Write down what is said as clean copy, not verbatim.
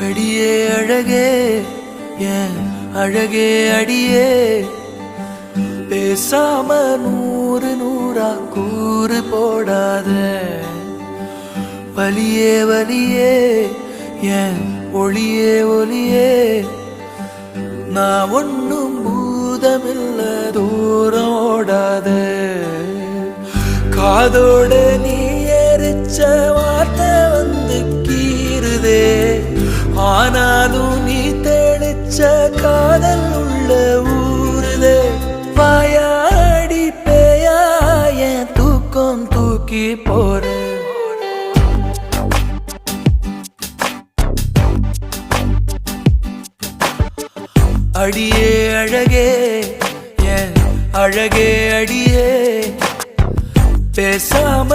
அடியே அழகே ஏன் அழகே அடியே பேசாம நூறு நூறா கூறு போடாத வலியே வலியே ஏன் ஒளியே ஒளியே நான் ஒன்னும் பூதமில்ல தூரம் ஓடாத காதோட நீ எரிச்ச வார்த்தை வந்து கீறுதே ஆனாலும் நீ தெளிச்ச காதல் உள்ள ஊறுதே வாயாடி பேயா என் தூக்கம் தூக்கி போற அடியே அழகே ஏன் அழகே அடியே பேசாம